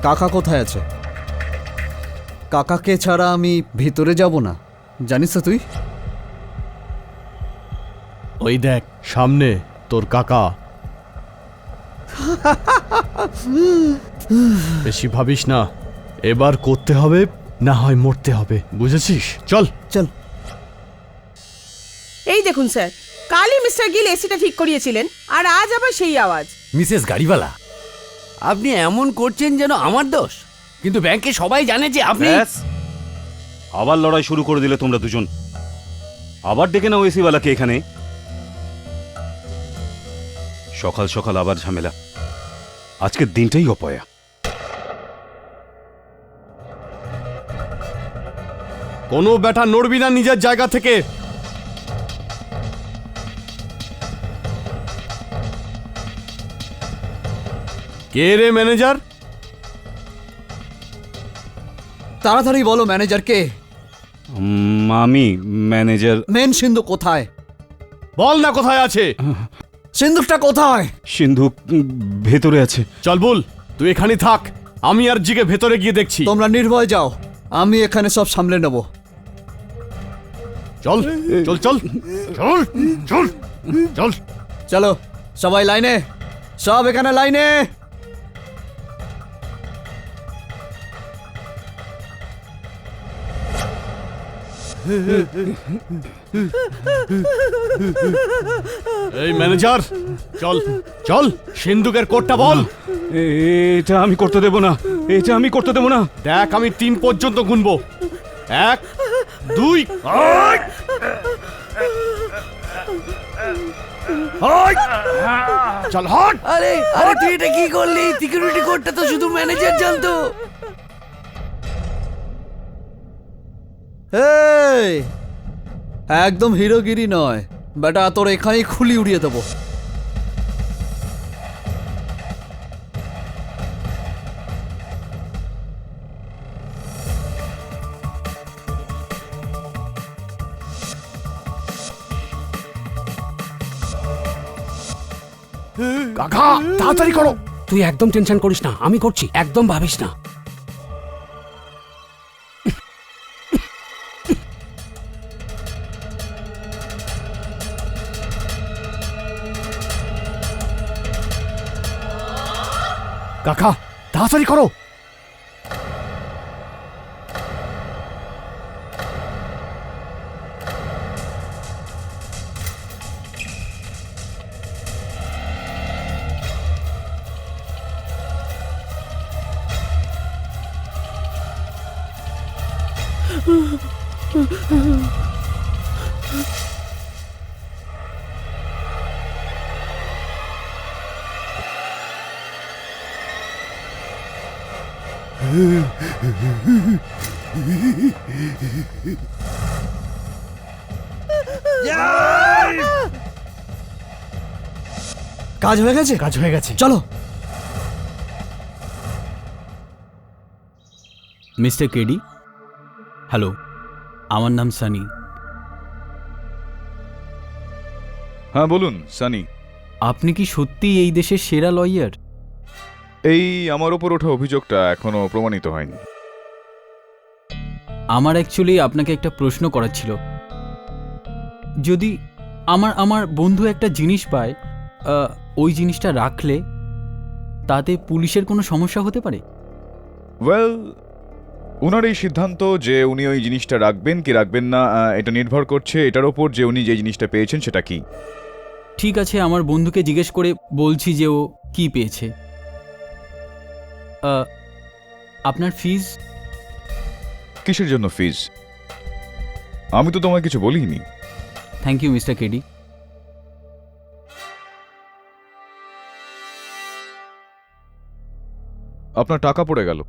কাকা কোথায় আছে? কাকাকে ছাড়া আমি ভিতরে যাব না, জানিস তো তুই? ওই দেখ সামনে তোর কাকা। বেশি ভাবিস না, এবার করতে হবে, না হয় মরতে হবে, বুঝেছিস? চল চল। এই দেখুন স্যার, কালই মিস্টার গিল এসিটা ঠিক করিয়েছিলেন আর আজ আবার সেই আওয়াজ। মিসেস গাড়িওয়ালা, আপনি এমন করছেন যেন আমার দোষ, কিন্তু ব্যাংকে সবাই জানে যে আপনি। ব্যাস, আবার লড়াই শুরু করে দিলে তোমরা দুজন। আবার ডেকে নাও এসিওয়ালাকে এখানে। সকাল সকাল আবার ঝামেলা। আজকের দিনটাই অপয়া। কোনো ব্যাটা নড়বি না নিজের জায়গা থেকে। কে রে ম্যানেজার? তাড়াতাড়ি বলো ম্যানেজার কে? আমি ম্যানেজার। মেন সিন্ধু কোথায়? বল না কোথায় আছে। সিন্ধুকটা কোথায়? সিন্ধু ভেতরে আছে। চল বল, তুই এখানে থাক, আমি আর জিকে ভেতরে গিয়ে দেখছি। তোমরা নির্ভয় যাও, আমি এখানে সব সামলে নেব। চল চল চল চল চল চল। চলো সবাই লাইনে, সব এখানে লাইনে। এই ম্যানেজার, চল চল, সিন্ধুকের কোডটা বল। এটা আমি করতে দেব না, এটা আমি করতে দেব না। দেখ, আমি 3 পর্যন্ত গুনবো। 1 2 চল হট। আরে আরে তুই এটা কি করলি? সিকিউরিটি কোডটা তো শুধু ম্যানেজার জানতো। এই একদম হিরোগিরি নয় বেটা, তোর এখানেই খুলি উড়িয়ে দেবো। কাকা তাড়াতাড়ি করো। তুই একদম টেনশন করিস না, আমি করছি, একদম ভাবিস না। কাকা তাড়াতাড়ি করো। কাজ হয়ে গেছে, কাজ হয়ে গেছে। চলো। মিস্টার কেডি, হ্যালো, আমার নাম সানি। হ্যাঁ বলুন সানি। আপনি কি সত্যি এই দেশের সেরা লয়ার? এই আমার ওপর ওঠা অভিযোগটা এখনো প্রমাণিত হয়নি। আমার অ্যাকচুয়ালি আপনাকে একটা প্রশ্ন করার ছিল। যদি আমার বন্ধু একটা জিনিস পায়, ওই জিনিসটা রাখলে তাতে পুলিশের কোনো সমস্যা হতে পারে? ওয়েল, ওনার এই সিদ্ধান্ত যে উনি ওই জিনিসটা রাখবেন কি রাখবেন না, এটা নির্ভর করছে এটার ওপর যে উনি যে জিনিসটা পেয়েছেন সেটা কি। ঠিক আছে, আমার বন্ধুকে জিজ্ঞেস করে বলছি যে ও কি পেয়েছে। আপনার ফিজ? কিসের জন্য ফিজ? আমি তো তোমায় কিছু বলিনি। Thank you mister KD. আপনার টাকা পড়ে গেল।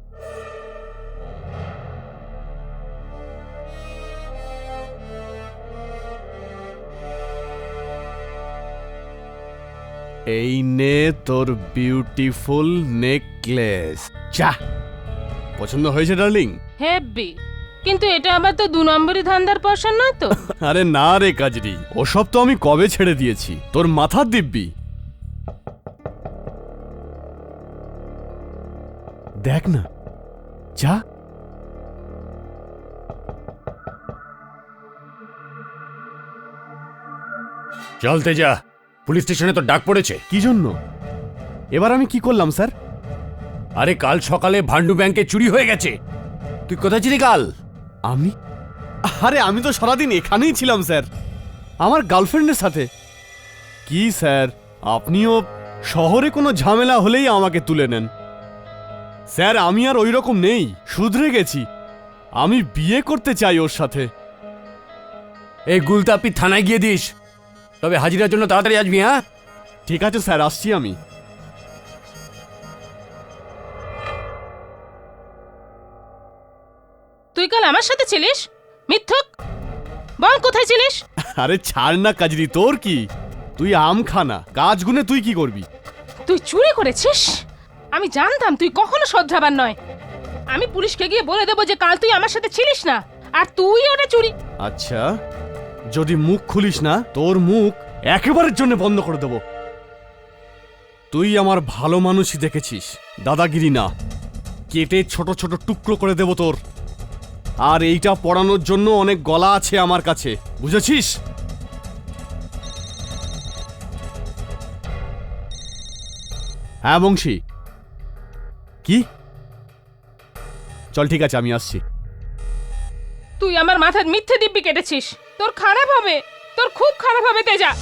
এই নে তোর বিউটিফুল নেকলেস। যা, পছন্দ হয়েছে ডার্লিং? হেব্বি, কিন্তু এটা আবার তো 2 নম্বরই ধান্দার পয়সা নয় তো? আরে না রে কাজরি, ওসব তো আমি কবে ছেড়ে দিয়েছি। তোর মাথার দিব্যি। দেখ না, যা। চলতে যা, পুলিশ স্টেশনে তো ডাক পড়েছে। কি জন্য? এবার আমি কি করলাম স্যার? আরে কাল সকালে ভান্ডু ব্যাংকে চুরি হয়ে গেছে। তুই কোথায় ছিলি কাল? আমি? আরে আমি তো সারাদিন এখানেই ছিলাম স্যার, আমার গার্লফ্রেন্ডের সাথে। কি স্যার, আপনিও শহরে কোনো ঝামেলা হলেই আমাকে তুলে নেন। স্যার আমি আর ওই রকম নেই, শুধরে গেছি। আমি বিয়ে করতে চাই ওর সাথে। এই গুলতাপি থানায় গিয়ে দিস, তবে হাজিরার জন্য তাড়াতাড়ি আসবি। হ্যাঁ ঠিক আছে স্যার, আসছি আমি। তুই কাল আমার সাথে ছিলিস? মিথ্যুক, বল কোথায় ছিলিস? আরে ছাড় না কাজরি, তোর কি? তুই আম খানা, কাজ গুনে তুই কি করবি? তুই চুরি করেছিস? আমি জানতাম তুই কখনো শ্রদ্ধাবান নয়। আমি পুলিশকে গিয়ে বলে দেবো যে কাল তুই আমার সাথে ছিলিস না, আর তুই ওটা চুরি। আচ্ছা, যদি মুখ খুলিস না, তোর মুখ একেবারের জন্য বন্ধ করে দেব। তুই আমার ভালো মানুষই দেখেছিস, দাদাগিরি না। কেটে ছোট ছোট টুকরো করে দেব তোর। আর এইটা পড়ানোর জন্য অনেক গলা আছে আমার কাছে, বুঝেছিস? হ্যাঁ বংশী, কি? চল ঠিক আছে, আমি আসছি। তুই আমার মাথার মিথ্যে দিব্যি কেটেছিস। তোর খারাপ হবে, তোর খুব খারাপ হবে তেজা।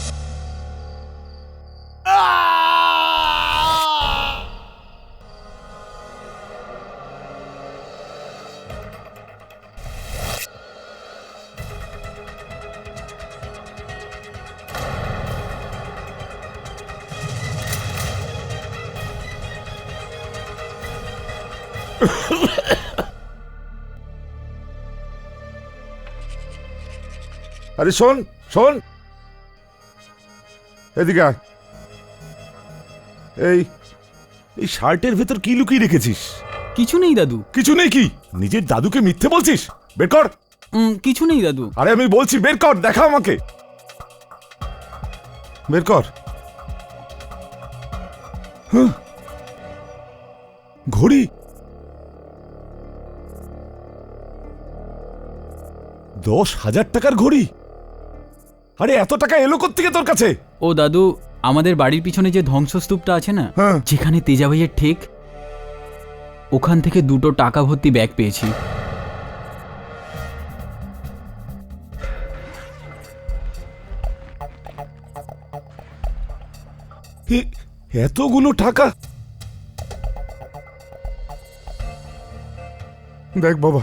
আরে শোন শোন, এদিকে আয়। এই এই শার্টের ভেতর কি লুকিয়ে রেখেছিস? কিছু নেই দাদু। কিছু নেই? কি নিজের দাদুকে মিথ্যে বলছিস? বের কর। কিছু নেই দাদু। আরে আমি বলছি বের কর, দেখা আমাকে। বের কর। হ্যাঁ, ঘড়ি। 10,000 টাকার ঘড়ি? আরে এত টাকা এলো কোত্থেকে তোর কাছে? ও দাদু, আমাদের বাড়ির পিছনে যে ধ্বংসস্তূপটা আছে না, হ্যাঁ। যেখানে তেজা ভাইয়ের ঠিক ওখান থেকে 2টো টাকা ভর্তি ব্যাগ পেয়েছি। এতগুলো টাকা? দেখ বাবা,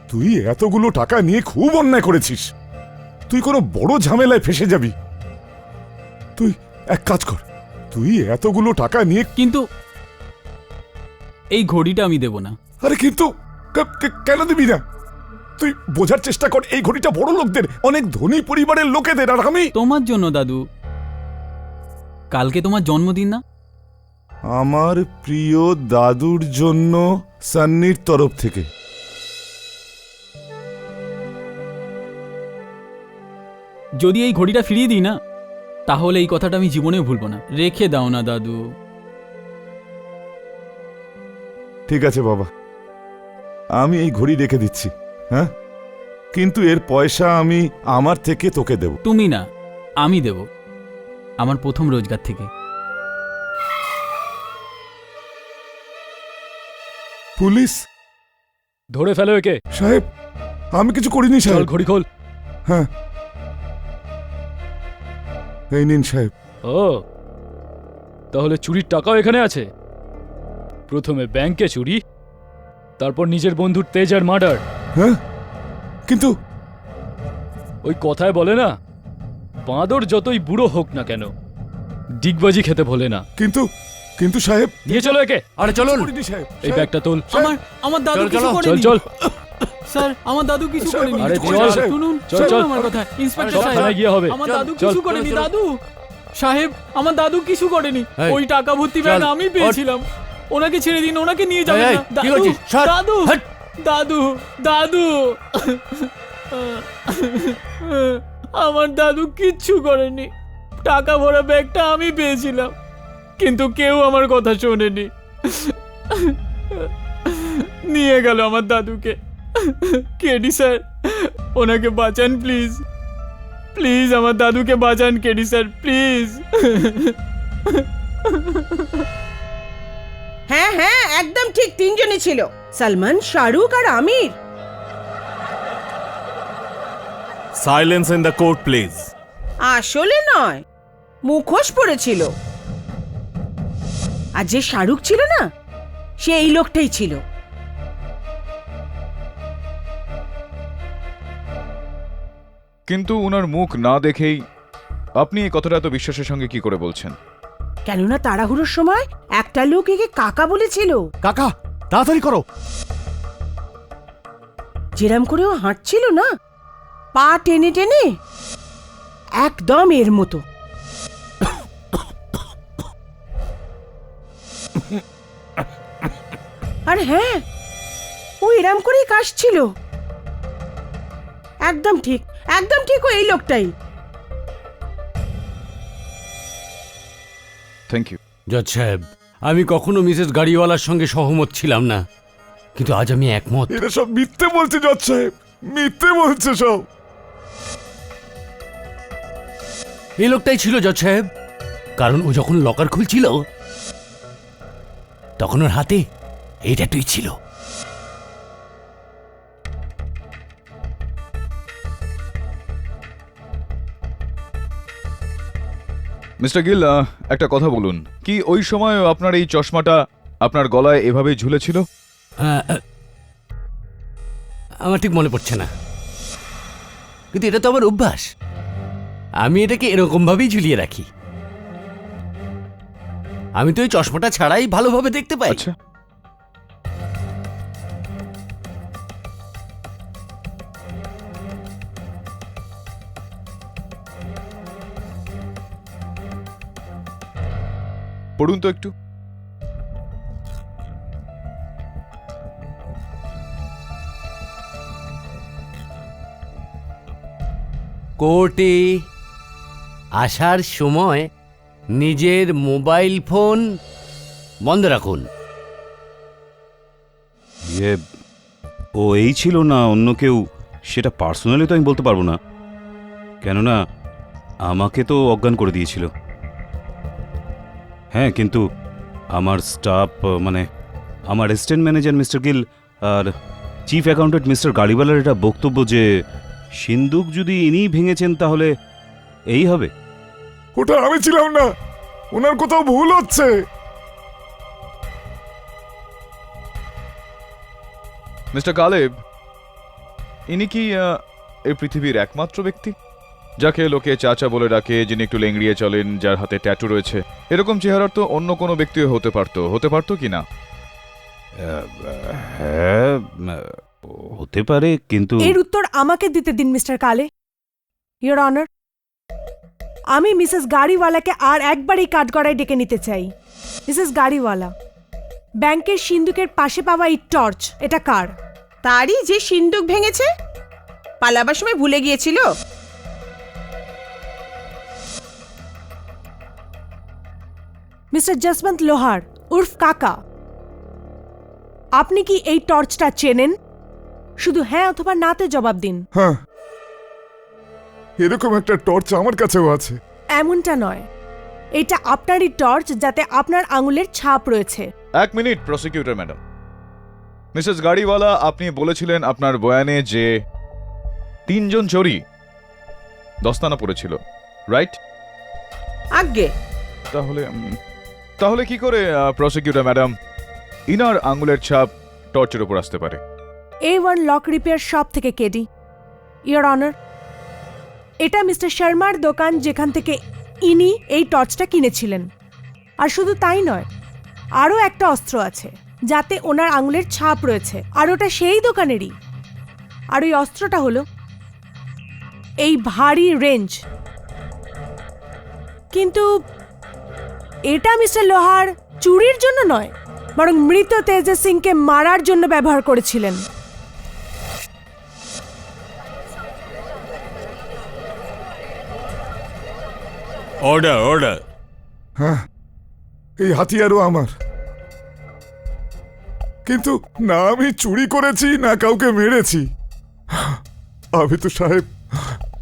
তুই এতগুলো টাকা নিয়ে খুব অন্যায় করেছিস। তুই কোনো বড় ঝামেলায় ফেসে যাবি। তুই এক কাজ কর, তুই এতগুলো টাকা নিয়ে। কিন্তু এই ঘড়িটা আমি দেব না। আরে কিন্তু কেন দিবি না? তুই বোঝার চেষ্টা কর, এই ঘড়িটা বড় লোকদের, অনেক ধনী পরিবারের লোকেদের। আর আমি তোমার জন্য দাদু, কালকে তোমার জন্মদিন না? আমার প্রিয় দাদুর জন্য সান্নির তরফ থেকে। যদি এই ঘড়িটা ফিরিয়ে দিই না, তাহলে এই কথাটা আমি জীবনেও ভুলবো না। রেখে দাও না দাদু। ঠিক আছে বাবা, আমি এই ঘড়ি রেখে দিচ্ছি। হ্যাঁ, কিন্তু এর পয়সা আমি আমার থেকে তোকে দেব। তুমি না, আমি দেব, আমার প্রথম রোজগার থেকে। পুলিশ ধরে ফেলো একে। সাহেব, আমি কিছু করিনি সাহেব। ঘড়ি খোল। হ্যাঁ, এই নিন সাহেব। ও, তাহলে চুরির টাকাও এখানে আছে। প্রথমে ব্যাংকে চুরি, তারপর নিজের বন্ধুর তেজার মার্ডার। হ্যাঁ, কিন্তু ওই কথায় বলে না, বাঁদর যতই বুড়ো হোক না কেন, ডিগবাজি খেতে ভোলে না। কিন্তু কিন্তু সাহেব, নিয়ে চলো একে। আরে চলো, করিনি সাহেব। এই ব্যাগটা তোল। আমার দাদু চল, কিছু চল, করেনি। চল। স্যার, আমার দাদু কিছু করেনি। আরে চল, স্যার, সাহেব। শুনুন, চল, শুনুন চল। আমার কথা। ইন্সপেক্টর সব সাহেব, থানায় গিয়ে হবে। আমার দাদু চল, কিছু চল, করেনি। চল। দাদু সাহেব, আমার দাদু কিছু করেনি। এই, ওই টাকা ভর্তি ব্যাগ চল, আমি পেয়েছিলাম। ওনাকে ছেড়ে দিন, ওনাকে নিয়ে যাবেন এই, না। কি দাদু, করছিস? সর, দাদু, হাট। দাদু, দাদু। আমার দাদু কিচ্ছু করেনি। টাকা ভরা ব্যাগটা আমি পেয়েছিলাম, কিন্তু কেউ আমার কথা শোনেনি। নিয়ে গেল আমার দাদুকে। কেডি স্যার, ওনাকে বাঁচান প্লিজ, প্লিজ আমার দাদুকে বাঁচান কেডি স্যার, প্লিজ। হ্যাঁ হ্যাঁ, একদম ঠিক, তিনজনই ছিল, সালমান, শাহরুখ আর Aamir. Silence in the court please. আসলে নয়, মুখোশ পড়েছিল। আর যে শাহরুখ ছিল না, সে এই লোকটাই ছিল। কিন্তু ওনার মুখ না দেখেই আপনি এই কথাটা এত বিশ্বাসের সঙ্গে কি করে বলছেন? কেননা তাড়াহুড়োর সময় একটা লোক একে কাকা বলেছিল। কাকা, তাড়াতাড়ি করো। যেরাম করেও হাঁটছিল না, পা টেনে টেনে, একদম এর মতো। আর হ্যাঁ, ও এরাম করেই কাশছিল। একদম ঠিক, একদম ঠিক, ও এই লোকটাই। Thank you. জজ সাহেব, আমি কখনো মিসেস গাড়িওয়ালার সঙ্গে সহমত ছিলাম না, কিন্তু আজ আমি একমত। এটা সব মিথ্যে বলছে জজ সাহেব, মিথ্যে বলছে সব। এই লোকটাই ছিল জজ সাহেব, কারণ ও যখন লকার খুলছিল তখন ওর হাতে এই ট্যাটুই ছিল। মিস্টার গিল, একটা কথা বলুন, কি ওই সময় আপনার এই চশমাটা আপনার গলায় এভাবেই ঝুলেছিল? আমার ঠিক মনে পড়ছে না, কিন্তু এটা তো আমার অভ্যাস। আমি এটাকে এরকম ভাবেই ঝুলিয়ে রাখি। আমি তো এই চশমাটা ছাড়াই ভালোভাবে দেখতে পাই। আচ্ছা, পড়ুন তো একটু। কোর্টে আসার সময় নিজের মোবাইল ফোন বন্ধ রাখুন। ইয়ে, ও এই ছিল না অন্য কেউ, সেটা পার্সোনালি তো আমি বলতে পারবো না, কেননা আমাকে তো অজ্ঞান করে দিয়েছিল। হ্যাঁ, কিন্তু আমার স্টাফ, মানে আমার অ্যাসিস্ট্যান্ট ম্যানেজার মিস্টার গিল আর চিফ অ্যাকাউন্টেন্ট মিস্টার গাড়িওয়ালার এটা বক্তব্য যে সিন্দুক যদি ইনিই ভেঙেছেন তাহলে এই হবে। ওটা আমি ছিলাম না, ওনার কোথাও ভুল হচ্ছে। মিস্টার গালেব, ইনি কি এই পৃথিবীর একমাত্র ব্যক্তি যাকে লোকে চাচা বলে ডাকে, যিনি একটু লেংড়িয়ে চলেন, যার হাতে ট্যাটু রয়েছে? এরকম চেহারার তো অন্য কোনো ব্যক্তিও হতে পারতো কি না? হ্যাঁ, হতে পারে, কিন্তু এর উত্তর আমাকে দিতে দিন মিস্টার কালে। ইয়োর অনার, আমি মিসেস গাড়িওয়ালাকে আর একবার এই কাঠগড়ায় ডেকে নিতে চাই। মিসেস গাড়িওয়ালা, ব্যাংকের সিন্দুকের পাশে পাওয়া এই টর্চ, এটা কার? তারই, যে সিন্দুক ভেঙেছে, পালাবার সময় ভুলে গিয়েছিল। মিস্টার জসবন্ত লোহার উর্ফ কাকা, আপনি কি এই টর্চটা চেনেন? শুধু হ্যাঁ অথবা নাতে জবাব দিন। হ্যাঁ, এরকম একটা টর্চ আমার কাছেও আছে। এমনটা নয়, এটা আপনারই টর্চ, যাতে আপনার আঙুলের ছাপ রয়েছে। এক minute, prosecutor madam. Mrs Gariwala, আপনি বলেছিলেন আপনার বয়ানে যে 3 জন চোরই দস্তানা পড়েছিল, রাইট? আজ্ঞে। তাহলে কি করে প্রসিকিউটর ম্যাডাম ইনার আঙ্গুলের ছাপ টর্চের উপর আসতে পারে? A1 লক রিপেয়ার শপ থেকে কেডি। ইয়োর অনার, এটা মিস্টার শর্মার দোকান, যেখান থেকে ইনি এই টর্চটা কিনেছিলেন। আর শুধু তাই নয়, আরও একটা অস্ত্র আছে যাতে ওনার আঙুলের ছাপ রয়েছে, আর ওটা সেই দোকানেরই। আর ওই অস্ত্রটা হলো এই ভারী রেঞ্জ। কিন্তু এটা মিস্টার লোহার চুরির জন্য নয়, বরং মৃত তেজেশ সিংকে মারার জন্য ব্যবহার করেছিলেন। Order, order. হ্যাঁ, এই হাতিয়ারও আমার। কিন্তু না আমি চুরি করেছি না কাউকে মেরেছি। আমি তো সাহেব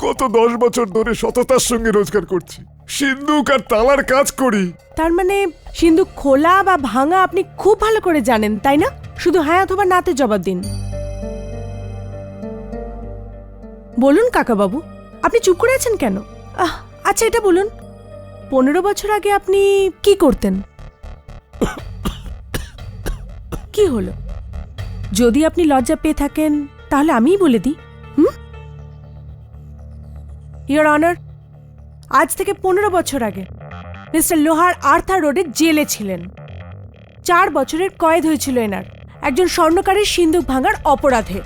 গত 10 বছর ধরে সততার সঙ্গে রোজগার করছি, সিন্ধুক আর তালার কাজ করি। তার মানে সিন্ধুক খোলা বা ভাঙা আপনি খুব ভালো করে জানেন, তাই না? শুধু হ্যাঁ অথবা নাতে জবাব দিন। বলুন কাকাবাবু, আপনি চুপ করে আছেন কেন? আচ্ছা এটা বলুন, 15 বছর আগে আপনি কি করতেন? কি হলো? যদি আপনি লজ্জা পেয়ে থাকেন তাহলে আমিই বলে দিই। ইওর অনার, আজ থেকে 15 বছর আগে মিস্টার লোহার আর্থার রোডে জেলে ছিলেন। 4 বছরের কয়েদ হয়েছিল এনার একজন স্বর্ণকারের সিন্ধুক ভাঙার অপরাধে।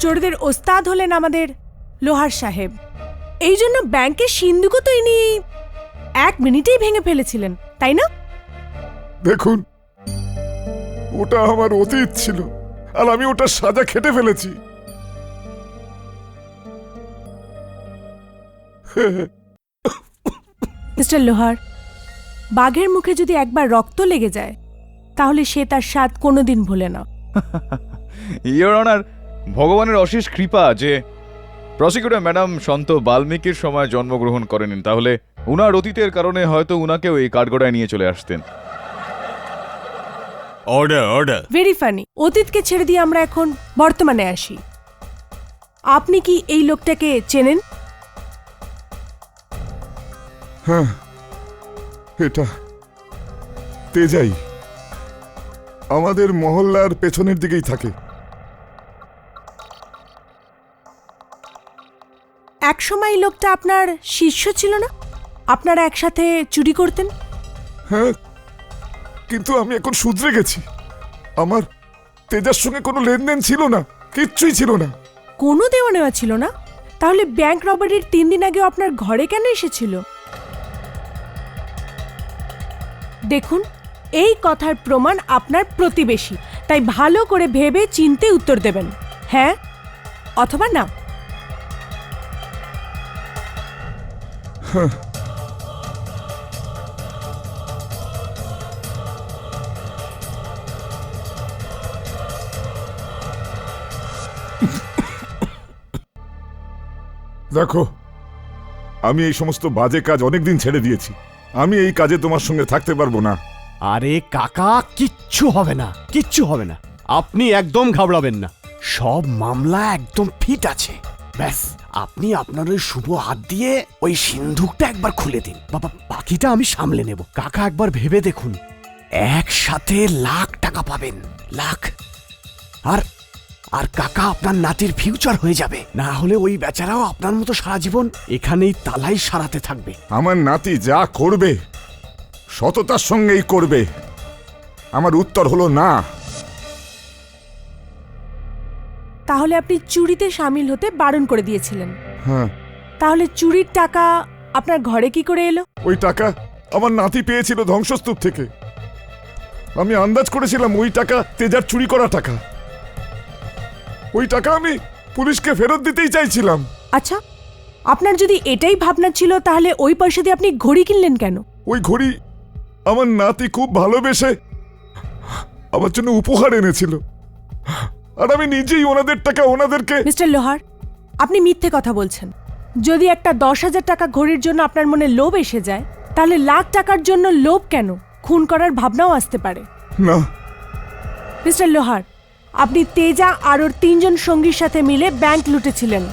চোরদের ওস্তাদ হলেন আমাদের লোহার সাহেব। এই জন্য ব্যাংকের সিন্ধুকও তো ইনি 1 মিনিটেই ভেঙে ফেলেছিলেন, তাই না? দেখুন, ওটা আমার অতীত ছিল আর আমি ওটা সাজা খেটে ফেলেছি। মিস্টার লোহার, বাঘের মুখে যদি একবার রক্ত লেগে যায় তাহলে সে তার স্বাদ কোনোদিন ভোলে না। ইওর অনার, ভগবানের অশেষ কৃপা যে প্রসিকিউটর ম্যাডাম সন্ত বাল্মীকির সময় জন্মগ্রহণ করেনি, তাহলে উনার অতীতের কারণে হয়তো উনাকেও এই কাঠগড়ায় নিয়ে চলে আসতেন। Order order. Very funny. অতীতকে ছেড়ে দিয়ে আমরা এখন বর্তমানে আসি। আপনি কি এই লোকটাকে চেনেন? হ্যাঁ, এটা তেজাই, আমাদের মহল্লার পেছনের দিকেই থাকে। একসময় এই লোকটা আপনার শিষ্য ছিল না? আপনারা একসাথে চুরি করতেন? হ্যাঁ, কিন্তু আমি এখন শুধরে গেছি। আমার তেজার সঙ্গে কোনো লেনদেন ছিল না, কিচ্ছুই ছিল না। কোনো দেওয়া নেওয়া ছিল না? তাহলে ব্যাংক রবারির 3 দিন আগে আপনার ঘরে কেন এসেছিল? দেখুন, এই কথার প্রমাণ আপনার প্রতিবেশী, তাই ভালো করে ভেবে চিন্তে উত্তর দেবেন, হ্যাঁ অথবা না। দেখো, আমি এই সমস্ত বাজে কাজ অনেকদিন ছেড়ে দিয়েছি। আমি এই কাজে তোমার সঙ্গে থাকতে পারবো না। আরে কাকা, কিচ্ছু হবে না, কিচ্ছু হবে না। আপনি একদম ঘাবড়াবেন না, সব মামলা একদম ফিট আছে। ব্যাস আপনি আপনার ওই শুভ হাত দিয়ে ওই সিন্ধুকটা একবার খুলে দিন, বাবা বাকিটা আমি সামলে নেব। কাকা একবার ভেবে দেখুন, একসাথে লাখ টাকা পাবেন, লাখ। আর আর কাকা আপনার নাতির ফিউচার হয়ে যাবে। না হলে ওই বেচারাও আপনার মতো সারা জীবন এখানেই তালাই সারাতে থাকবে। আমার নাতি যা করবে সততার সঙ্গেই করবে। আমার উত্তর হলো না। তাহলে আপনি চুরিতে সামিল হতে বারণ করে দিয়েছিলেন। হ্যাঁ। তাহলে চুরির টাকা আপনার ঘরে কি করে এলো? ওই টাকা আমার নাতি পেয়েছিল ধ্বংসস্তূপ থেকে। আমি আন্দাজ করেছিলাম ওই টাকা তেজার চুরি করা টাকা। ওই টাকা আমি পুলিশকে ফেরত দিতেই চাইছিলাম। আচ্ছা, আপনার যদি এটাই ভাবনা ছিল তাহলে ওই পয়সা দিয়ে আপনি ঘড়ি কিনলেন কেন? ওই ঘড়ি আমার নাতি খুব ভালোবেসে আমার জন্য উপহার এনেছিল, আর আমি নিজেই ওনাদের টাকা ওনাদেরকে। মিস্টার লোহার, আপনি মিথ্যে কথা বলছেন। যদি একটা 10,000 টাকা ঘড়ির জন্য আপনার মনে লোভ এসে যায়, তাহলে লাখ টাকার জন্য লোভ কেন, খুন করার ভাবনাও আসতে পারে। না মিস্টার লোহার, আপনি তেজা আর ওর 3 জন সঙ্গীর সাথে মিলে ব্যাংক লুটেছিলেন।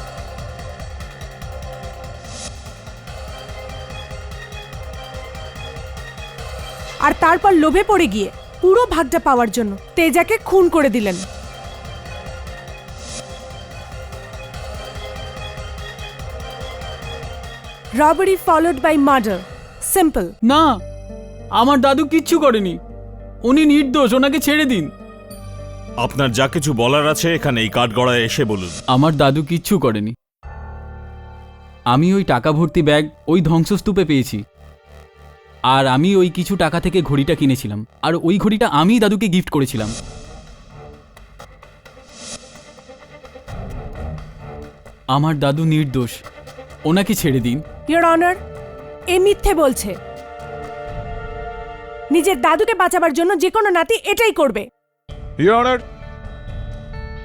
আর তারপর লোভে পড়ে গিয়ে পুরো ভাগটা পাওয়ার জন্য তেজাকে খুন করে দিলেন। Robbery followed by murder, simple. না, আমার দাদু কিচ্ছু করেনি, উনি নির্দোষ, ওনাকে ছেড়ে দিন। আপনার যা কিছু বলার আছে এখানে এই কাঠগড়ায় এসে বলুন। আমার দাদু কিচ্ছু করেনি। আমি ওই টাকা ভর্তি ব্যাগ ওই ধ্বংসস্তূপে পেয়েছি, আর আমি ওই কিছু টাকা থেকে ঘড়িটা কিনেছিলাম, আর ওই ঘড়িটা আমি দাদুকে গিফট করেছিলাম। আমার দাদু নির্দোষ, ওনাকে ছেড়ে দিন। ইওর অনার, এ মিথ্যে বলছে। নিজের দাদুকে বাঁচাবার জন্য যে কোনো নাতি এটাই করবে। ইওর অনার,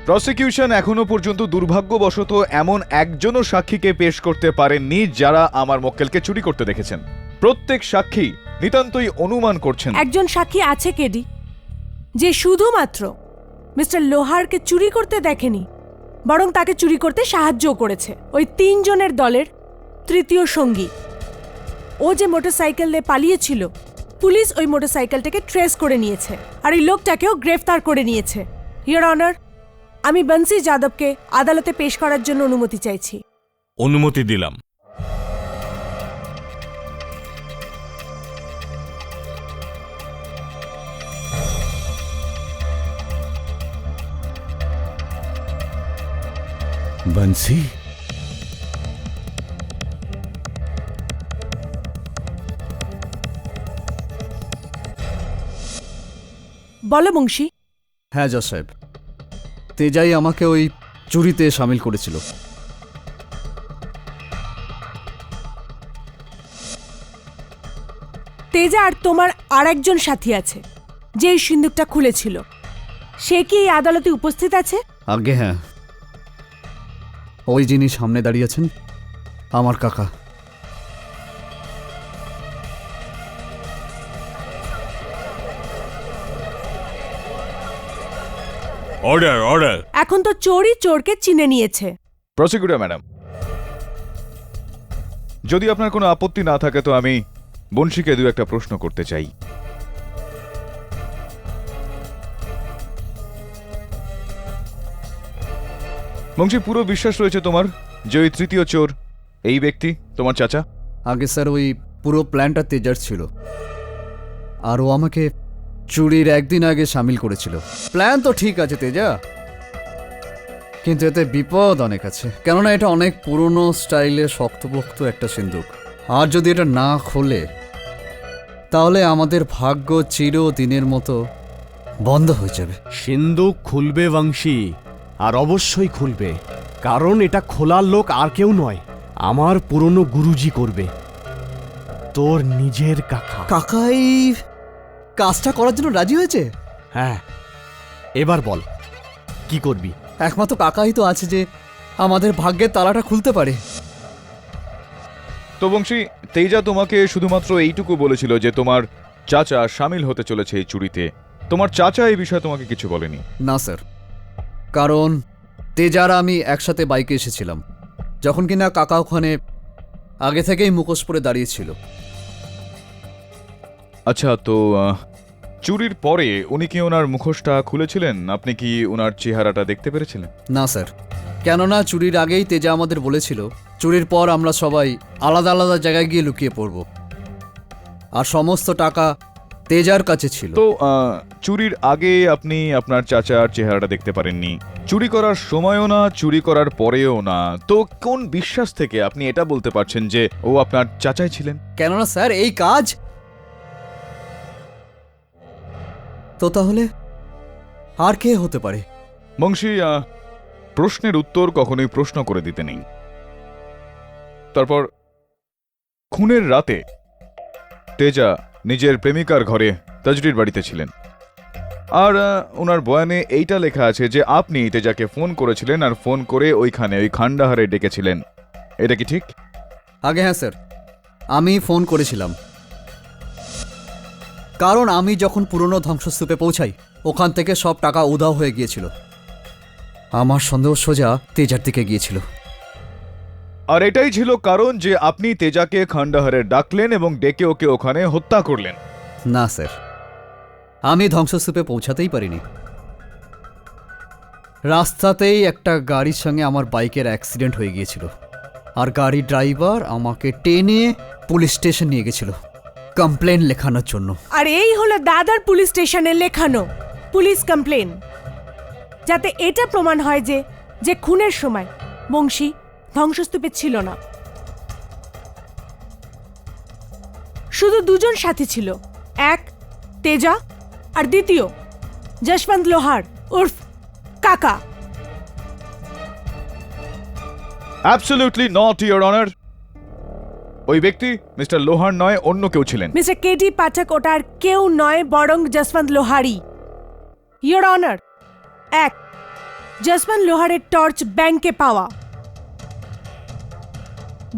প্রসিকিউশন এখনো পর্যন্ত দুর্ভাগ্যবশত এমন একজনও সাক্ষীকে পেশ করতে পারেননি যারা আমার মক্কেলকে চুরি করতে দেখেছেন। প্রত্যেক সাক্ষী নিতান্তই অনুমান করছেন। একজন সাক্ষী আছে কেডি, যে শুধুমাত্র মিস্টার লোহারকে চুরি করতে দেখেনি, বরং তাকে চুরি করতে সাহায্য করেছে। ওই 3 জনের দলের তৃতীয় সঙ্গী। ও যে মোটরসাইকেল নিয়ে পালিয়েছিল, পুলিশ ওই মোটরসাইকেলটাকে ট্রেস করে নিয়েছে, আর এই লোকটাকেও গ্রেফতার করে নিয়েছে। ইওর অনার, আমি বংশী যাদবকে আদালতে পেশ করার জন্য অনুমতি চাইছি। অনুমতি দিলাম। বংশী, বলো বংশী। হ্যাঁ জজ সাহেব, তেজাই আমাকে ওই চুরিতে সামিল করেছিল। তেজা আর তোমার আরেকজন সাথী আছে যে এই সিন্দুকটা খুলেছিল, সে কি এই আদালতে উপস্থিত আছে? আগে হ্যাঁ, ওই যিনি সামনে দাঁড়িয়েছেন আমার কাকা। Order, order. এখন তো চোরই চোরকে চিনে নিয়েছে। প্রসিকিউটর ম্যাডাম, যদি আপনার কোনো আপত্তি না থাকে তো আমি বংশীকে 2-1টা প্রশ্ন করতে চাই। বংশী, পুরো বিশ্বাস রয়েছে তোমার যে ওই তৃতীয় চোর এই ব্যক্তি তোমার চাচা? আগে স্যার, ওই পুরো প্ল্যানটা তেজার ছিল, আর ও আমাকে চুরির একদিন আগে সামিল করেছিল। প্ল্যান তো ঠিক আছে তেজা, কিন্তু এতে বিপদ অনেক আছে, কেননা এটা অনেক পুরনো স্টাইলে শক্তপোক্ত একটা সিন্দুক। আর যদি এটা না খোলে তাহলে আমাদের ভাগ্য চিরদিনের মতো বন্ধ হয়ে যাবে। সিন্দুক খুলবে বংশী, আর অবশ্যই খুলবে, কারণ এটা খোলার লোক আর কেউ নয়, আমার পুরনো গুরুজি করবে, তোর নিজের কাকা। কাকাই কাজটা করার জন্য রাজি হয়েছে? হ্যাঁ, এবার বল কি করবি? একমাত্র কাকাই তো আছে যে আমাদের ভাগ্যের তালাটা খুলতে পারে। তো বংশী, তেজা তোমাকে শুধুমাত্র এইটুকু বলেছিল যে তোমার চাচা সামিল হতে চলেছে এই চুরিতে। তোমার চাচা এই বিষয়ে তোমাকে কিছু বলেনি? না স্যার, কারণ তেজার আমি একসাথে বাইকে এসেছিলাম, যখন কিনা কাকা ওখানে আগে থেকেই মুখোশ পরে দাঁড়িয়েছিল। আচ্ছা, তো চুরির পরে উনি কি ওনার মুখোশটা খুলেছিলেন? আপনি কি ওনার চেহারাটা দেখতে পেরেছিলেন? না স্যার, কেননা চুরির আগেই তেজা আমাদের বলেছিল চুরির পর আমরা সবাই আলাদা আলাদা জায়গায় গিয়ে লুকিয়ে পড়ব, আর সমস্ত টাকা তেজার কাছে ছিল। তো চুরির আগে আপনি আপনার চাচার চেহারাটা দেখতে পারেননি, চুরি করার সময়ও না, চুরি করার পরেও না। তো কোন বিশ্বাস থেকে আপনি এটা বলতে পারছেন যে ও আপনার চাচাই ছিলেন? কেননা স্যার এই কাজ তো তাহলে আর কে হতে পারে? বংশী, প্রশ্নের উত্তর কখনোই প্রশ্ন করে দিতে নেই। তারপর খুনের রাতে তেজা নিজের প্রেমিকার ঘরে তাজরির বাড়িতে ছিলেন, আর ওনার বয়ানে এইটা লেখা আছে যে আপনি তেজাকে ফোন করেছিলেন আর ফোন করে ওইখানে ওই খান্ডাহারে ডেকেছিলেন। এটা কি ঠিক? আগে হ্যাঁ স্যার, আমি ফোন করেছিলাম, কারণ আমি যখন পুরনো ধ্বংসস্তূপে পৌঁছাই ওখান থেকে সব টাকা উধাও হয়ে গিয়েছিল। আমার সন্দেহ সোজা তেজার দিকে গিয়েছিল। আর এটাই ছিল কারণ যে আপনি তেজাকে খান্ডাহারে ডাকলেন এবং ডেকে ওকে ওখানে হত্যা করলেন? না স্যার, আমি ধ্বংসস্তূপে পৌঁছাতেই পারিনি। রাস্তাতেই একটা গাড়ির সঙ্গে আমার বাইকের অ্যাক্সিডেন্ট হয়ে গিয়েছিল, আর গাড়ির ড্রাইভার আমাকে টেনে পুলিশ স্টেশন নিয়ে গেছিল কমপ্লেন লেখানোর জন্য। আর এই হলো দাদার পুলিশ স্টেশনে লেখানো পুলিশ কমপ্লেন, যাতে এটা প্রমাণ হয় যে যে খুনের সময় বংশী ধ্বংসস্তূপে ছিল না। শুধু 2 জন সাথী ছিল, এক তেজা আর দ্বিতীয় যশবন্ত লোহার উর্ফ কাকা। Absolutely not, your honour. ওই ব্যক্তি মিস্টার লোহার নয়, অন্য কেউ ছিলেন। মিস্টার কেডি পাঠক ওটা আর কেউ নয় বরং যশবন্ত লোহারি। ইয়োর অনার, 1, যশবন্ত লোহারের টর্চ ব্যাংকে পাওয়া।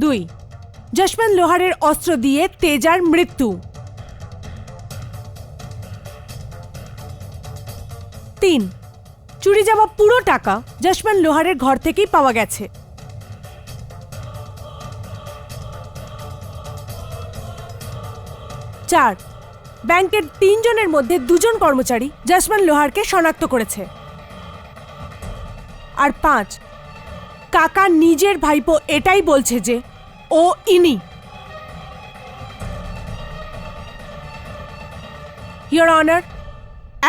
2, যশবন্ত লোহারের অস্ত্র দিয়ে তেজার মৃত্যু। 3, চুরি যাওয়া পুরো টাকা যশবন্ত লোহারের ঘর থেকেই পাওয়া গেছে। 4, ব্যাংকের 3 জনের মধ্যে 2 জন কর্মচারী যশবন্ত লোহারকে শনাক্ত করেছে। আর 5, কাকা নিজের ভাইপো এটাই বলছে যে ও ইনি। ইয়োর অনার,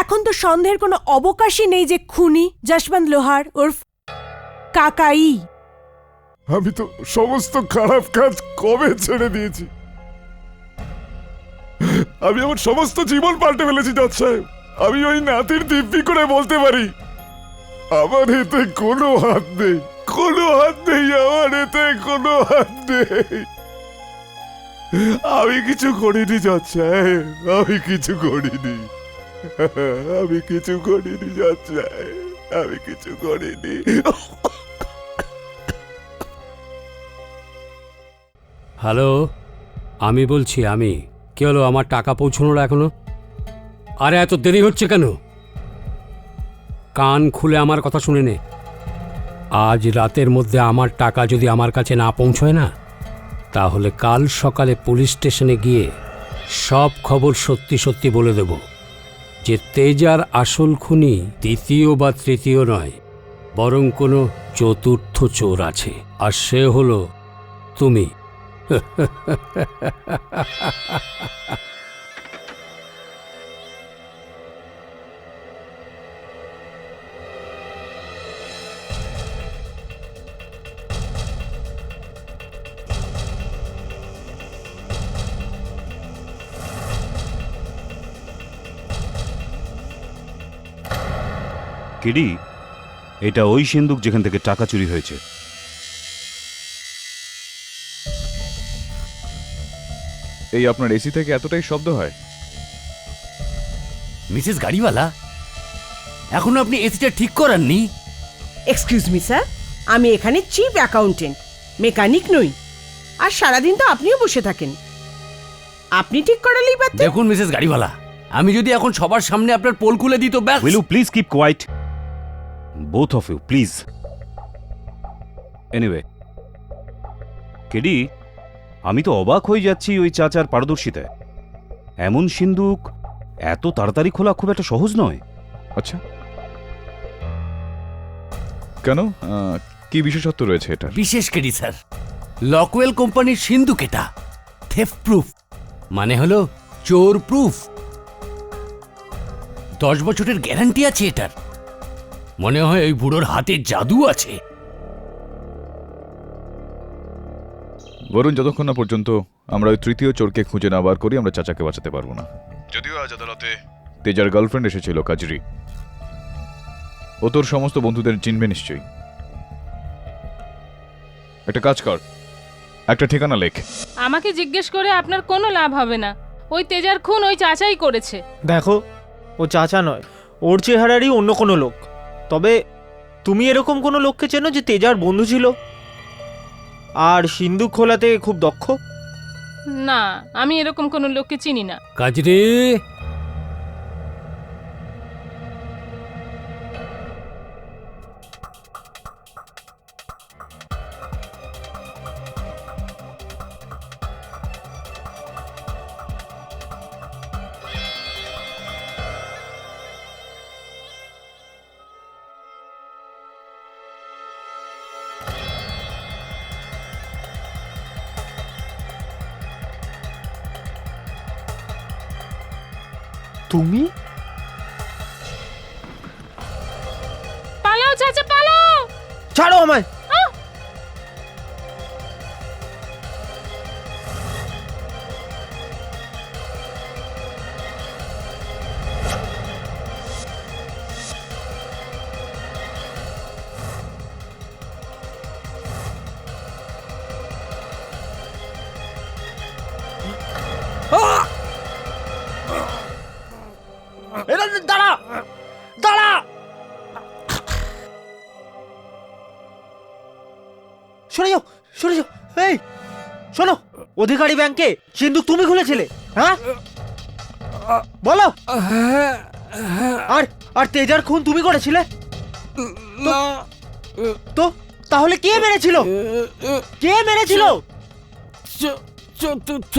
এখন তো সন্দেহের কোনো অবকাশই নেই যে খুনি যশবন্ত লোহার উর্ফ কাকাই। আমি তো সমস্ত খারাপ কাজ কবে ছেড়ে দিয়েছি। আমি আমার সমস্ত জীবন পাল্টে ফেলেছি জজ সাহেব। আমি ওই নাতির দিব্যি করে বলতে পারি আমার এতে কোনো হাত নেই, কোনো হাত নেই, আমার এতে কোনো হাত নেই। আমি কিছু করিনি জজ সাহেব, আমি কিছু করিনি, আমি কিছু করিনি জজ সাহেব, আমি কিছু করিনি। হ্যালো, আমি বলছি। আমি কি হলো, আমার টাকা পৌঁছানোর এখনো? আরে এত দেরি হচ্ছে কেন? কান খুলে আমার কথা শুনে নে। আজ রাতের মধ্যে আমার টাকা যদি আমার কাছে না পৌঁছয় না, তাহলে কাল সকালে পুলিশ স্টেশনে গিয়ে সব খবর সত্যি সত্যি বলে দেব যে তেজার আসল খুনি দ্বিতীয় বা তৃতীয় নয়, বরং কোনো চতুর্থ চোর আছে, আর সে হলো তুমি। কেডি, এটা ওই সিন্দুক যেখান থেকে টাকা চুরি হয়েছে। এই আপনার এসি থেকে এতটাই শব্দ হয়? মিসেস গাড়িওয়ালা, এখনো আপনি এসিটা ঠিক করাননি? এক্সকিউজ মি স্যার, আমি এখানে চিফ অ্যাকাউন্টেন্ট, মেকানিক নই। আর সারাদিন তো আপনিও বসে থাকেন, আপনি ঠিক করালেই পারতেন। দেখুন মিসেস গাড়িওয়ালা, আমি যদি এখন সবার সামনে আপনার পোল খুলে দিই তো ব্যাস। Will you please keep quiet? Both of you, please. Anyway, KD, আমি তো অবাক হয়ে যাচ্ছি ওই চাচার পারদর্শিতায়। এমন সিন্দুক এত তাড়াতাড়ি খোলা খুব একটা সহজ নয়। আচ্ছা, কেন? কি বিশেষত্ব রয়েছে এটা? বিশেষ কেডি স্যার, লকওয়েল কোম্পানির সিন্দুক এটা থেফট প্রুফ, মানে হলো চোর প্রুফ। 10 বছরের গ্যারান্টি আছে এটার। মনে হয় ওই বুড়োর হাতে জাদু আছে। বরুণ, যতক্ষণ না পর্যন্ত আমরা ওই তৃতীয় চোরকে খুঁজে না বার করি, আমরা চাচাকে বাঁচাতে পারবো না। যদিও আজ আদালতে তেজার গার্লফ্রেন্ড এসেছিল, কাজরি। ও তোর সমস্ত বন্ধুদের চিনবে নিশ্চয়ই। একটা কাজ কর, একটা ঠিকানা লেখ। আমাকে জিজ্ঞেস করে আপনার কোনো লাভ হবে না। ওই তেজার খুন ওই চাচাই করেছে। দেখো, ও চাচা নয়, ওর চেহারারই অন্য কোনো লোক। তবে তুমি এরকম কোনো লোককে চেনো যে তেজার বন্ধু ছিল আর সিন্দুক খোলাতে খুব দক্ষ? না, আমি এরকম কোনো লোককে চিনি না। কাজরে, তুমি? পালাও চাচা, পালাও! ছাড়ো আমায়! দাঁড়া দাঁড়া, সরে যাও সরে যাও। এই শোনো, অধিকারী ব্যাংকে সিন্ধুক তুমি খুলেছিলে, হ্যাঁ বলো? আর আর তেজার খুন তুমি করেছিলে তো? তাহলে কে মেরেছিল? কে মেরেছিল? চতুর্থ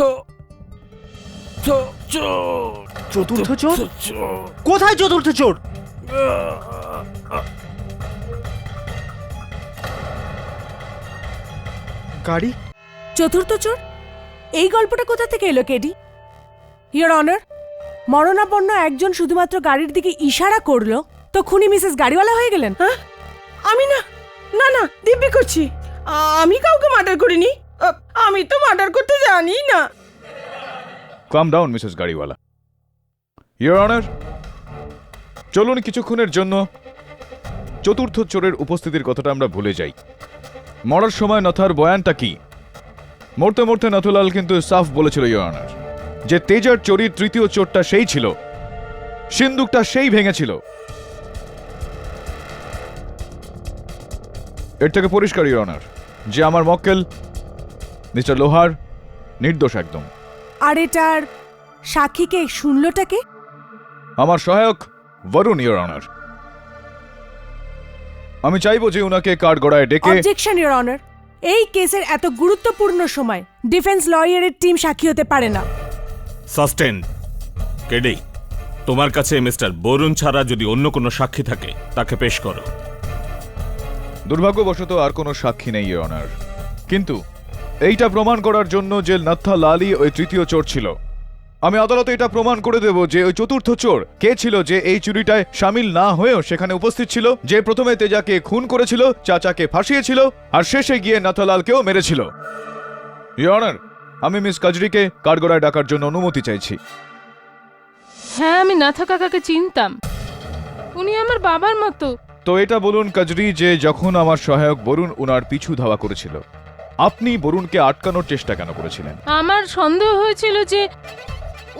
চোর? কোথায় চতুর্থ চোর? গাড়ি? চতুর্থ চোর? এই গল্পটা কোথা থেকে এলো কেডি? ইয়োর অনার, মরণাপন্ন একজন শুধুমাত্র গাড়ির দিকে ইশারা করলো তো খুনি মিসেস গাড়িওয়ালা হয়ে গেলেন? হ্যাঁ? আমি না না না দিব্যি করছি, আমি কাউকে মার্ডার করিনি। আমি তো মার্ডার করতে জানি না। Come down missus Gadiwala. Your honour, চলুন কিছুক্ষণের জন্য চতুর্থ চোরের উপস্থিতির কথাটা আমরা ভুলে যাই। মরার সময় নথার বয়ানটা কি? মরতে মরতে নথুলাল কিন্তু সাফ বলেছিল ইয়োর অনার যে তেজার চোরির তৃতীয় চোরটা সেই ছিল, সিন্দুকটা সেই ভেঙেছিল। এর থেকে পরিষ্কার ইয়োর অনার যে আমার মক্কেল মিস্টার লোহার নির্দোষ একদম। আর এটার সাক্ষীকে শুনলোটাকে? আমার সহায়ক বরুণ ইয়োর অনার। আমি চাইবো যে উনাকে কাঠগড়ায় ডেকে। অবজেকশন ইয়োর অনার, এই কেসের এত গুরুত্বপূর্ণ সময় ডিফেন্স লয়ারের টিম সাক্ষী হতে পারে না। সাস্টেন। কেডি, তোমার কাছে মিস্টার বরুণ ছাড়া যদি অন্য কোনো সাক্ষী থাকে তাকে পেশ করো। দুর্ভাগ্যবশত আর কোনো সাক্ষী নেই ইয়োর অনার, কিন্তু এইটা প্রমাণ করার জন্য যে নথা লালি ওই তৃতীয় চোর ছিল, আমি আদালতে এটা প্রমাণ করে দেব যে ওই চতুর্থ চোর কে ছিল, যে এই চুরিটায় সামিল না হয়েও সেখানে উপস্থিত ছিল, যে প্রথমে তেজাকে খুন করেছিল, চাচাকে ফাঁসিয়েছিল আর শেষে গিয়ে নথালালকেও মেরেছিল। ইয়োর অনার, আমি মিস কাজরিকে কাঠগড়ায় ডাকার জন্য অনুমতি চাইছি। হ্যাঁ, আমি নাথা কাকাকে চিনতাম, উনি আমার বাবার মতো। তো এটা বলুন কাজরি যে যখন আমার সহায়ক বরুণ উনার পিছু ধাওয়া করেছিল, আপনি বরুণকে আটকানোর চেষ্টা কেন করেছিলেন? আমার সন্দেহ হয়েছিল যে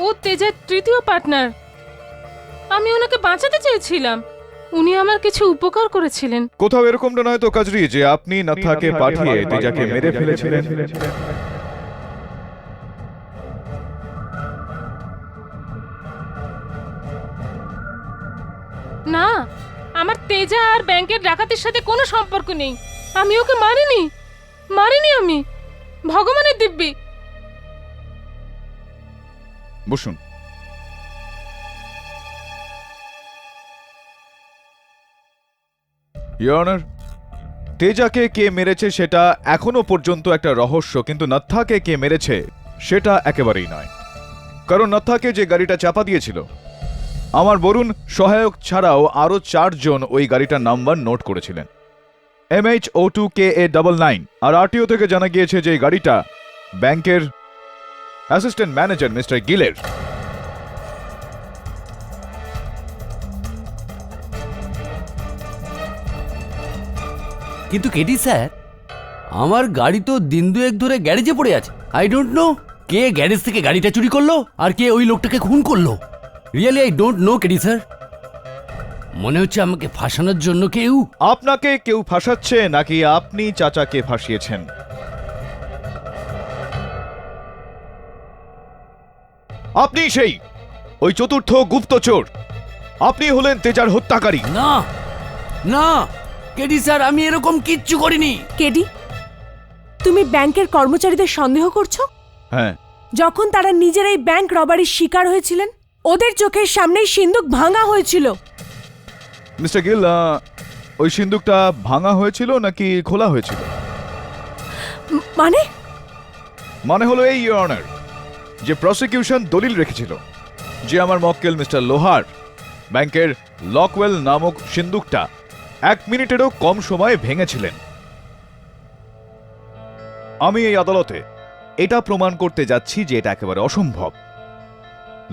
ও তেজের তৃতীয় পার্টনার। আমি ওনাকে বাঁচাতে চেয়েছিলাম, উনি আমার কিছু উপকার করেছিলেন। কোথাও এরকমটা নয় তো কাজরি যে আপনি নথাকে পাঠিয়ে তেজাকে মেরে ফেলেছিলেন? না, আমার তেজা আর ব্যাংকের ডাকাতির সাথে কোনো সম্পর্ক নেই। আমি ওকে মারিনি, আমি ভগবানের দিব্যি। বসুন। ইয়োর অনার, তেজাকে কে মেরেছে সেটা এখনো পর্যন্ত একটা রহস্য, কিন্তু নথাকে কে মেরেছে সেটা একেবারেই নয়। কারণ নথাকে যে গাড়িটা চাপা দিয়েছিল, আমার বরুণ সহায়ক ছাড়াও আরো 4 জন ওই গাড়িটার নাম্বার নোট করেছিলেন, MH02KA99। আর আরটিও থেকে জানা গিয়েছে যে এই গাড়িটা ব্যাংকের অ্যাসিস্ট্যান্ট ম্যানেজার মিস্টার গিলের। কিন্তু কেটি স্যার, আমার গাড়ি তো দিন দুয়েক ধরে গ্যারেজে পড়ে আছে। I don't no K garage থেকে গাড়িটা চুরি করলো আর কে ওই লোকটাকে খুন করলো। Really I don't know KT sir. মনে হচ্ছে আমাকে ফাঁসানোর জন্য কেউ। আপনাকে কেউ ফাঁসাচ্ছে নাকি আপনি চাচাকে ফাঁসিয়েছেন? আপনি সেই ওই চতুর্থ গুপ্তচর, আপনি হলেন তেজার হত্যাকারী। না না কেডি স্যার, আমি এরকম কিচ্ছু করিনি। কেডি, তুমি ব্যাংকের কর্মচারীদের সন্দেহ করছো? হ্যাঁ। যখন তারা নিজেরাই ব্যাংক রবারির শিকার হয়েছিলেন, ওদের চোখের সামনেই সিন্দুক ভাঙা হয়েছিল। মিস্টার গিল, ওই সিন্দুকটা ভাঙা হয়েছিল নাকি খোলা হয়েছিল? মানে হলো এই ইয়োর অনার, যে প্রসিকিউশন দলিল রেখেছিল যে আমার মক্কেল মিস্টার লোহার ব্যাংকের লকওয়েল নামক সিন্দুকটা 1 মিনিটেরও কম সময়ে ভেঙেছিলেন। আমি এই আদালতে এটা প্রমাণ করতে যাচ্ছি যে এটা একেবারে অসম্ভব।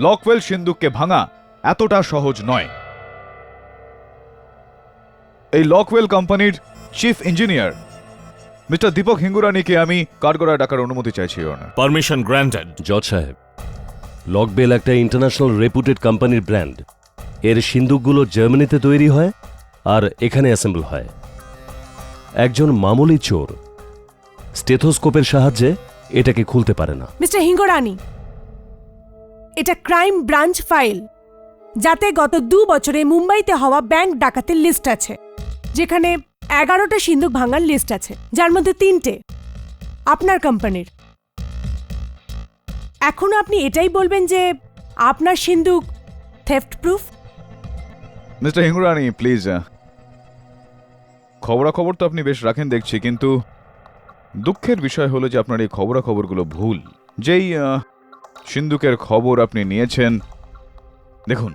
লকওয়েল সিন্দুককে ভাঙা এতটা সহজ নয়। এই লকওয়েল কোম্পানির চিফ ইঞ্জিনিয়ার মিস্টার দীপক হিঙ্গুরানিকে আমি কাঠগড়ায় ডাকার অনুমতি চাইছি। Permission granted. জজ সাহেব, লকবেল একটা ইন্টারন্যাশনাল রেপুটেড কোম্পানির ব্র্যান্ড। এর সিন্দুকগুলো জার্মানিতে তৈরি হয় আর এখানে অ্যাসেম্বল হয়। একজন মামুলি চোর স্টেথোস্কোপের সাহায্যে এটাকে খুলতে পারে না। মিস্টার হিঙ্গরানি, এটা ক্রাইম ব্রাঞ্চ ফাইল, যাতে গত 2 বছরে মুম্বাইতে হওয়া ব্যাংক ডাকাতের লিস্ট আছে, যেখানে 11টা সিন্দুক ভাঙার লিস্ট আছে, যার মধ্যে 3টে আপনার কোম্পানির। এখনো আপনি এটাই বলবেন যে আপনার সিন্দুক theft proof? Mister Hingorani, please, খবরাখবর তো আপনি বেশ রাখেন দেখছি, কিন্তু দুঃখের বিষয় হলো যে আপনার এই খবরাখবরগুলো ভুল। যেই সিন্দুকের খবর আপনি নিয়েছেন, দেখুন,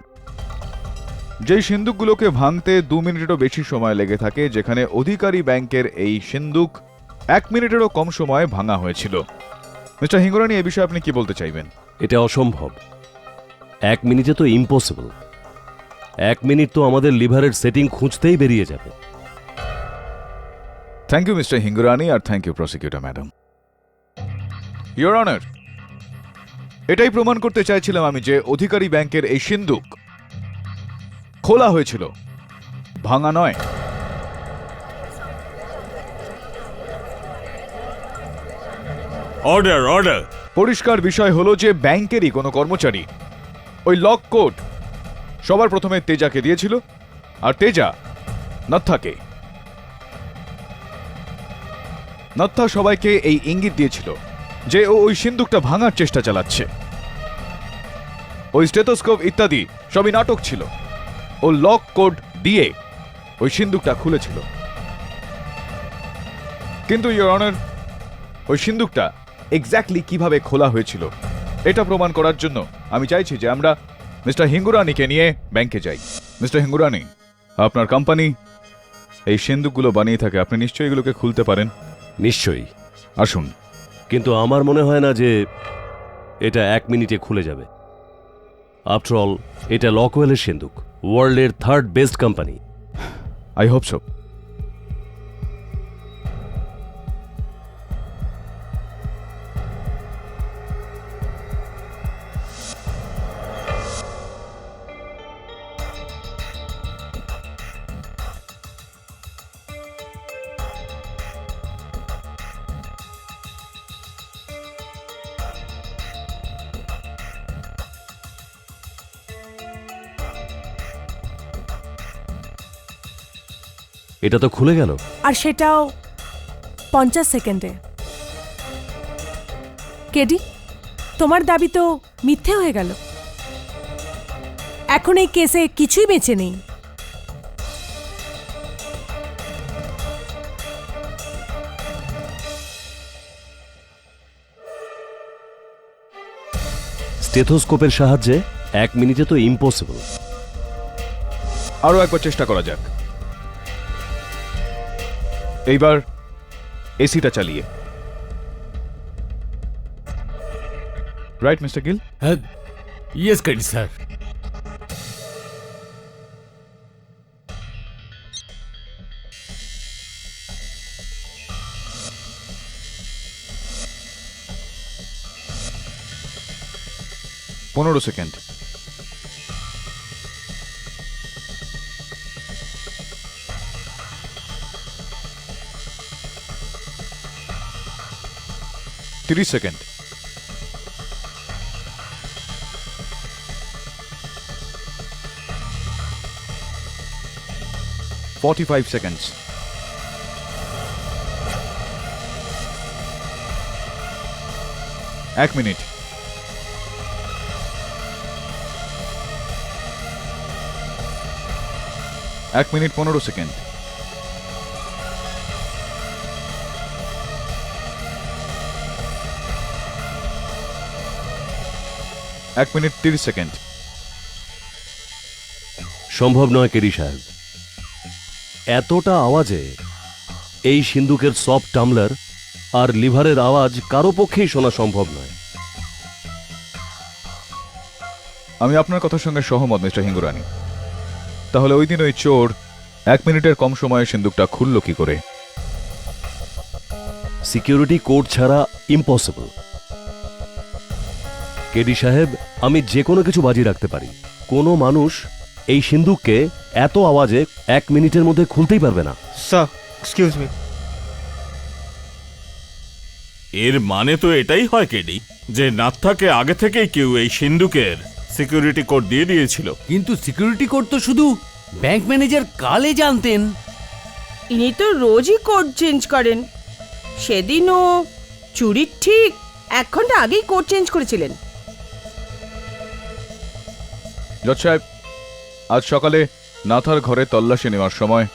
যেই সিন্দুকগুলোকে ভাঙতে 2 মিনিটেরও বেশি সময় লেগে থাকে, যেখানে অধিকারী ব্যাংকের এই সিন্দুক 1 মিনিটেরও কম সময়ে ভাঙা হয়েছিল। মিস্টার হিঙ্গুরানি, এই বিষয়ে আপনি কি বলতে চাইবেন? এটা অসম্ভব। 1 মিনিটে তো ইম্পসিবল। 1 মিনিট তো আমাদের লিভারের সেটিং খুঁজতেই বেরিয়ে যাবে। থ্যাংক ইউ মিস্টার হিঙ্গুরানি, আর thank you prosecutor madam. Your honour, এটাই প্রমাণ করতে চাইছিলাম আমি যে অধিকারী ব্যাংকের এই সিন্দুক খোলা হয়েছিল, ভাঙা নয়। Order, order. পরিষ্কার বিষয় হলো যে ব্যাংকেরই কোনো কর্মচারী ওই লক কোড সবার প্রথমে তেজাকে দিয়েছিল, আর তেজা নত্থাকে। নত্থা সবাইকে এই ইঙ্গিত দিয়েছিল যে ও ওই সিন্দুকটা ভাঙার চেষ্টা চালাচ্ছে। ওই স্টেথোস্কোপ ইত্যাদি সবই নাটক ছিল। ও লক কোড দিয়ে ওই সিন্দুকটা খুলেছিল। কিন্তু ইয়োর অনার, ওই সিন্দুকটা এক্স্যাক্টলি কিভাবে খোলা হয়েছিল এটা প্রমাণ করার জন্য আমি চাইছি যে আমরা মিস্টার হিঙ্গুরানিকে নিয়ে ব্যাংকে যাই। মিস্টার হিঙ্গুরানি, আপনার কোম্পানি এই সিন্দুকগুলো বানিয়ে থাকে, আপনি নিশ্চয়ই এগুলোকে খুলতে পারেন। নিশ্চয়ই। আসুন। কিন্তু আমার মনে হয় না যে এটা 1 মিনিটে খুলে যাবে। আফটার অল, এটা লকওয়েলের সিন্দুক, ওয়ার্ল্ডের 3rd best company. I hope so. এটা তো খুলে গেল, আর সেটাও 50 সেকেন্ডে। কেডি, তোমার দাবি তো মিথ্যে হয়ে গেল। এখন এই কেসে কিছুই বেঁচে নেই। স্টেথোস্কোপের সাহায্যে 1 মিনিটে তো ইম্পসিবল। আরো একবার চেষ্টা করা যাক। এইবার এসিটা চালিয়ে। Right mister Gill? হ্যাঁ, ইয়েস কেডি স্যার। পনেরো সেকেন্ড। তিরিশ সেকেন্ড। 45 seconds. এক মিনিট। এক মিনিট 15 সেকেন্ড। এক মিনিট 30 সেকেন্ড। সম্ভব নয় কেরি সাহেব, এতটা আওয়াজে এই সিন্দুকের সফট টামলার আর লিভারের আওয়াজ কারো পক্ষেই শোনা সম্ভব নয়। আমি আপনার কথার সঙ্গে সহমত মিস্টার হিঙ্গুরানি। তাহলে ওই দিন ওই চোর 1 মিনিটের কম সময়ে সিন্দুকটা খুলল কি করে? সিকিউরিটি কোড ছাড়া ইম্পসিবল। কেডি সাহেব, আমি যে কোনো কিছু বাজি রাখতে পারি। কোনো মানুষ এই সিন্দুককে এত আওয়াজে 1 মিনিটের মধ্যে খুলতেই পারবে না। Sir, excuse me. এর মানে তো এটাই হয় কেডি যে নাথাকে আগে থেকেই কেউ এই সিন্ধুকের সিকিউরিটি কোড দিয়ে দিয়েছিল। কিন্তু সিকিউরিটি কোড তো শুধু ব্যাংক ম্যানেজার কালে জানতেন। ইনি তো রোজই কোড চেঞ্জ করেন। সেদিনও চুরির ঠিক 1 ঘন্টা আগেই কোড চেঞ্জ করেছিলেন। জজ সাহেব, আজ সকালে নাথার ঘরে তল্লাশি নেওয়ার সময়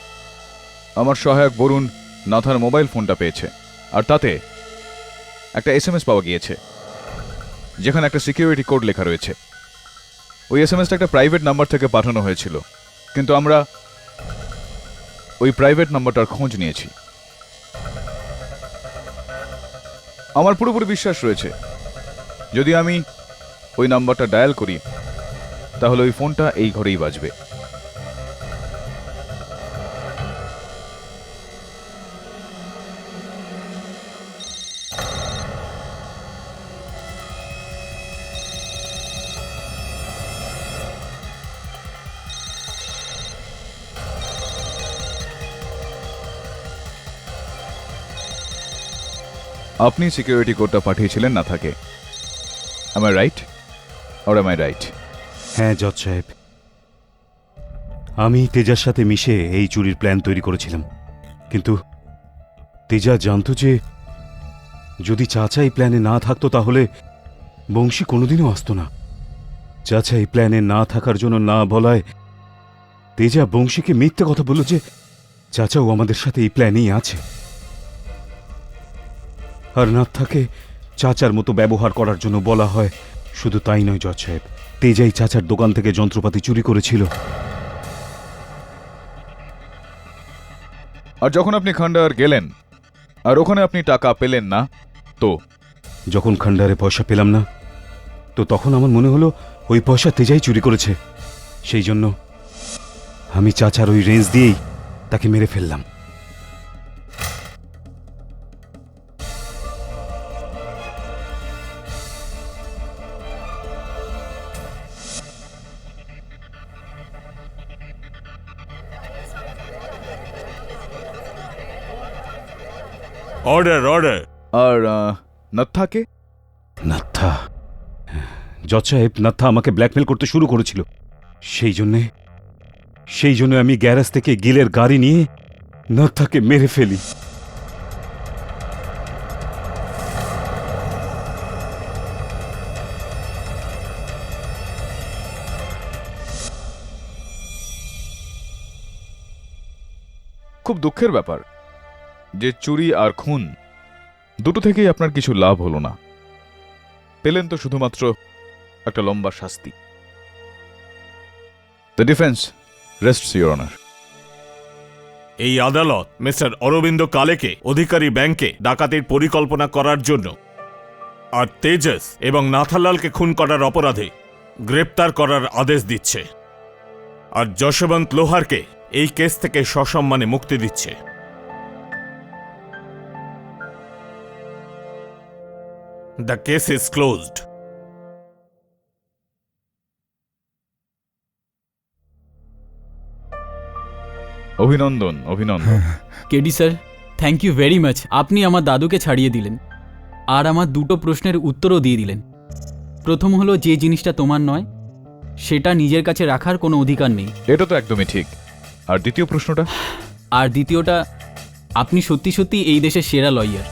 আমার সহায়ক বরুণ নাথার মোবাইল ফোনটা পেয়েছে, আর তাতে একটা SMS পাওয়া গিয়েছে যেখানে একটা সিকিউরিটি কোড লেখা রয়েছে। ওই SMSটা একটা প্রাইভেট নাম্বার থেকে পাঠানো হয়েছিল, কিন্তু আমরা ওই প্রাইভেট নাম্বারটার খোঁজ নিয়েছি। আমার পুরোপুরি বিশ্বাস রয়েছে যদি আমি ওই নাম্বারটা ডায়াল করি তাহলে ওই ফোনটা এই ঘরেই বাজবে। আপনি সিকিউরিটি কোডটা পাঠিয়েছিলেন নাথাকে, am I right or am I right? হ্যাঁ জজ সাহেব, আমি তেজার সাথে মিশে এই চুরির প্ল্যান তৈরি করেছিলাম। কিন্তু তেজা জানতো যে যদি চাচা এই প্ল্যানে না থাকতো তাহলে বংশী কোনোদিনও আসতো না। চাচা এই প্ল্যানে না থাকার জন্য না বলায় তেজা বংশীকে মিথ্যে কথা বলল যে চাচাও আমাদের সাথে এই প্ল্যানেই আছে। আর নাথাকে চাচার মতো ব্যবহার করার জন্য বলা হয়। শুধু তাই নয় জজ সাহেব, তেজাই চাচার দোকান থেকে যন্ত্রপাতি চুরি করেছিল। আর যখন আপনি খান্ডার গেলেন আর ওখানে আপনি টাকা পেলেন না, তো যখন খান্ডারে পয়সা পেলাম না তো তখন আমার মনে হলো ওই পয়সা তেজাই চুরি করেছে। সেই জন্য আমি চাচার ওই রেঞ্জ দিয়েই তাকে মেরে ফেললাম। Order order. আর নাথাকে? নাথা, জজ সাহেব, নাথা আমাকে ব্ল্যাকমেল করতে শুরু করেছিল। সেই জন্য আমি গ্যারেজ থেকে গিলের গাড়ি নিয়ে নাথাকে মেরে ফেলি। খুব দুঃখের ব্যাপার যে চুরি আর খুন দুটো থেকেই আপনার কিছু লাভ হলো না, পেলেন তো শুধুমাত্র একটা লম্বা শাস্তি। The defence রেস্টস your honour. এই আদালত মিস্টার অরবিন্দ কালেকে অধিকারী ব্যাংকে ডাকাতির পরিকল্পনা করার জন্য আর তেজস এবং নাথালালকে খুন করার অপরাধে গ্রেপ্তার করার আদেশ দিচ্ছে, আর যশবন্ত লোহারকে এই কেস থেকে সসম্মানে মুক্তি দিচ্ছে। The case is closed. অভিনন্দন, অভিনন্দন। KD sir, thank you very much. আপনি আমার দাদুকে ছাড়িয়ে দিলেন আর আমার দুটো প্রশ্নের উত্তরও দিয়ে দিলেন। প্রথম হলো, যে জিনিসটা তোমার নয় সেটা নিজের কাছে রাখার কোনো অধিকার নেই। এটা তো একদমই ঠিক। আর দ্বিতীয় প্রশ্নটা? আর দ্বিতীয়টা, আপনি সত্যি সত্যি এই দেশের সেরা লয়ার।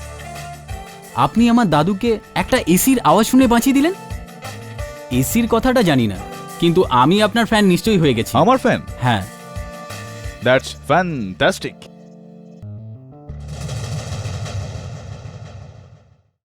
আপনি আমার দাদুকে একটা এসির আওয়াজ শুনে বাঁচিয়ে দিলেন। এসির কথাটা জানি না, কিন্তু আমি আপনার ফ্যান নিশ্চয়ই হয়ে গেছি। আমার ফ্যান? হ্যাঁ। That's fantastic.